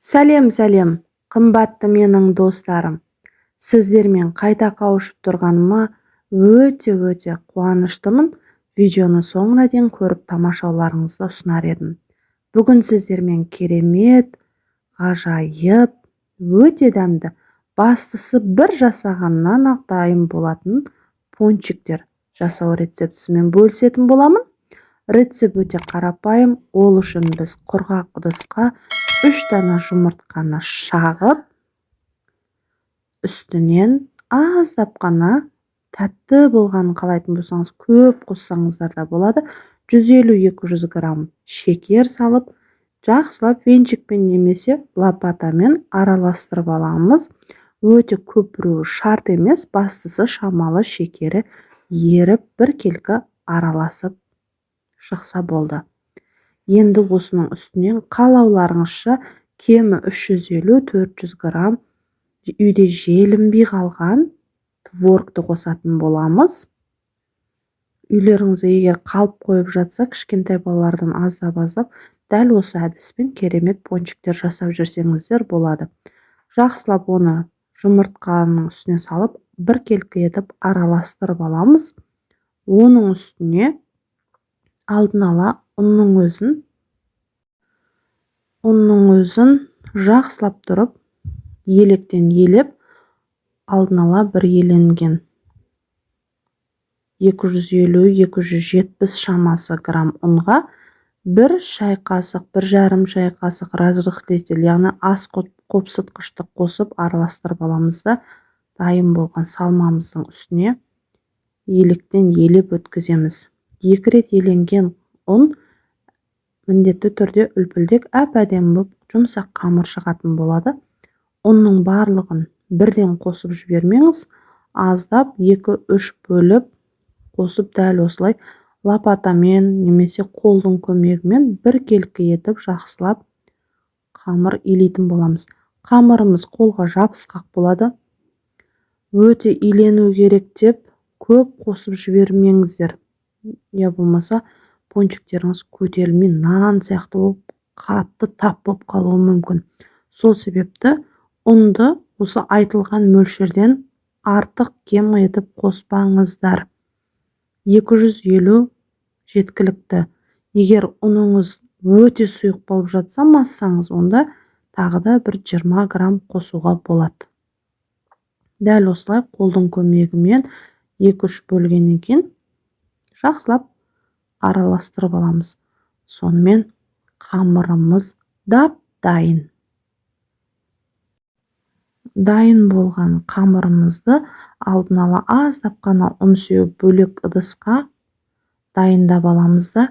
Сәлем, қымбатты менің достарым. Сіздермен қайта қауышып тұрғаныма өте қуаныштымын. Видеоны соңына дейін көріп тамашаларыңызды ұсынар едім. Бүгін сіздермен керемет, ғажайып, өте дәмді, бастысы бір жасағаннан ақ дайын болатын пончиктер жасау рецептісімен бөлісетін боламын. Рецепт өте қарапайым. Ол үшін біз құрғақ ыдысқа 3 дана жұмыртқаны шағып, үстінен аздап қана тәтті болғанын қалайтын болсаңыз, көп қоссаңыздар да болады. 150-200 грамм шекер салып, жақсылап венчикпен немесе лопатамен араластырып аламыз. Өте көп біреуі шарт емес, бастысы шамалы шекері еріп бір келкі араласып шықса болды. Енді осының үстінен қалауларыңызша кемі 350-400 грамм үйде желінбей қалған творогты қосатын боламыз. Үйлеріңізде егер қалып қойып жатса, кішкентай балалардан аздап дәл осы әдіспен керемет пончиктер жасап жүрсеңіздер болады. Жақсылап оны жұмыртқаның үстіне салып, бір келкі етіп араластырып аламыз. Оның үстіне алдын ала ұнның өзін жақсылап тұрып, електен елеп, алдын ала бір еленген 250-270 шамасы грамм ұнға бір шай қасық, 1,5 шай қасық разрыхлитель, яғни ас қопсытқышты қосып араластырып аламыз да, дайын болған салмамыздың үстіне електен елеп өткіземіз. 2 рет еленген ұн міндетті түрде үлпілдек әп-әдемі болып жұмсақ қамыр шығатын болады. Ұнның барлығын бірден қосып жібермеңіз, аздап 2-3 бөліп қосып, дәл осылай лопатамен немесе қолдың көмегімен бір келкі етіп жақсылап қамыр илейтін боламыз. Қамырымыз қолға жабысқақ болады. Өте илену керек деп көп қосып жібермеңіздер. Я болмаса пончиктеріңіз көтерілмей нан сияқты болып қатты тап болып қалуы мүмкін. Сол себепті ұнды осы айтылған мөлшерден артық кем етіп қоспаңыздар. 250 жеткілікті. Егер ұныңыз өте сұйық болып жатса, массаңыз, онда тағы да бір 20 грамм қосуға болады. Дәл осылай қолдың көмегімен 2-3 бөлгеннен кейін жақсылап араластырып аламыз. Сонымен қамырымыз дайын. Дайын болған қамырымызды алдын ала аздап қана ұн сеуіп бөлек ыдысқа дайындап аламыз да,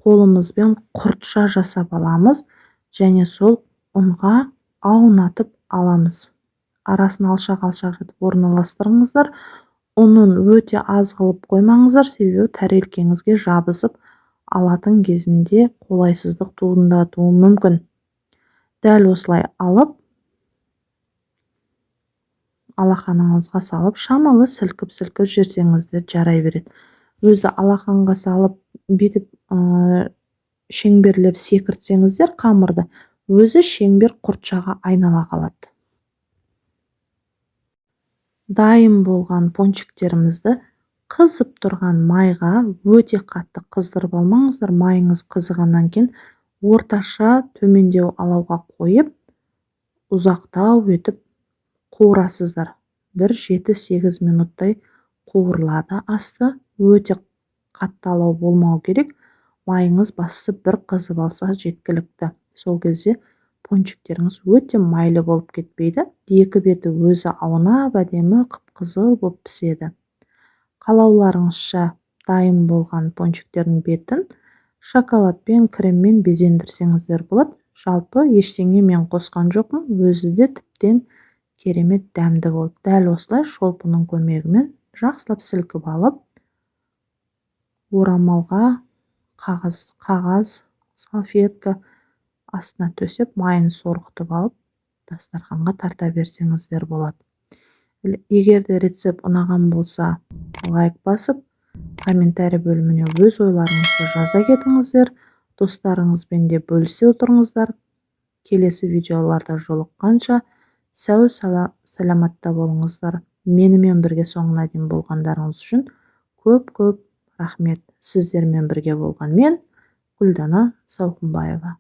қолымызбен құртша жасап аламыз және сол ұнға аунатып аламыз. Арасын алшақ етіп орналастырыңыздар. Ұнын өте аз қылып қоймаңыздар, себебі тәрелкеңізге жабысып алатын кезінде қолайсыздық туындатуы мүмкін. Дәл осылай алып, алақаныңызға салып, шамалы сілкіп жүрсеңіздер жарай береді. Өзі алақанға салып, бетіп шеңберлеп секіртсеңіздер қамырды, өзі шеңбер құртшаға айнала қалады. Дайын болған пончиктерімізді қызып тұрған майға өте қатты қыздырып алмаңыздар. Майыңыз қызығаннан кейін орташа төмендеу алауға қойып, ұзақтау етіп қуырасыздар. 7-8 минуттай қуырылады асты. Өте қатты алау болмау керек. Майыңыз бастысы бір қызып алса жеткілікті. Сол кезде пончиктеріңіз өте майлы болып кетпейді. Екі беті өзі аунап, әдемі қып-қызыл болып піседі. Қалауларыңызша дайын болған пончиктердің бетін шоколадпен, креммен безендірсеңіздер болады. Жалпы ештеңе мен қосқан жоқпын, өзі де тіптен керемет дәмді болды. Дәл осылай шолпының көмегімен жақсылап сілкіп алып, орамалға қағаз, салфетка астына төсеп, майын сорғытып алып, дастарханға тарта берсеңіздер болады. Егер де рецепт ұнаған болса, лайк басып, комментарий бөліміне өз ойларыңызды жаза кетіңіздер. Достарыңызбен де бөлісе отырыңыздар. келесі видеоларда жолыққанша сау саламатта болыңыздар. Менімен бірге соңына дейін болғандарыңыз үшін көп рахмет. Сіздермен бірге болған мен Гүлдана Сауқымбаева.